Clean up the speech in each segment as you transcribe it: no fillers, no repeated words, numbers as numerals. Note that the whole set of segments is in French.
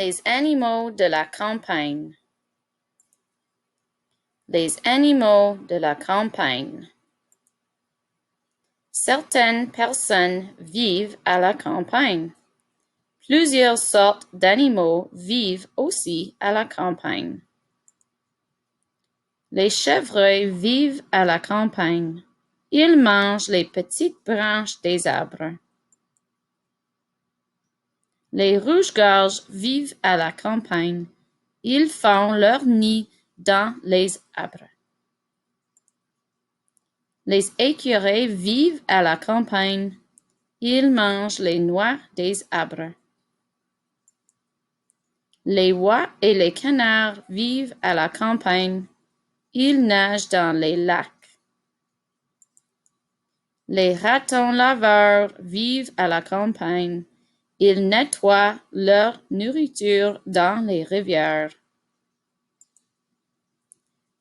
Les animaux de la campagne. Les animaux de la campagne. Certaines personnes vivent à la campagne. Plusieurs sortes d'animaux vivent aussi à la campagne. Les chevreuils vivent à la campagne. Ils mangent les petites branches des arbres. Les rouges-gorges vivent à la campagne. Ils font leur nid dans les arbres. Les écureuils vivent à la campagne. Ils mangent les noix des arbres. Les oies et les canards vivent à la campagne. Ils nagent dans les lacs. Les ratons laveurs vivent à la campagne. Ils nettoient leur nourriture dans les rivières.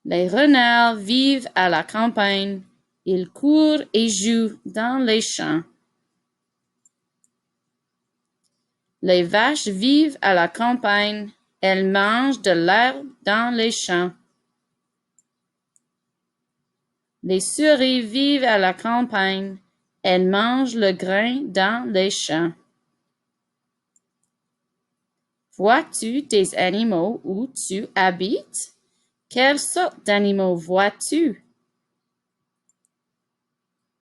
Les renards vivent à la campagne. Ils courent et jouent dans les champs. Les vaches vivent à la campagne. Elles mangent de l'herbe dans les champs. Les souris vivent à la campagne. Elles mangent le grain dans les champs. Vois-tu des animaux où tu habites? Quelle sorte d'animaux vois-tu?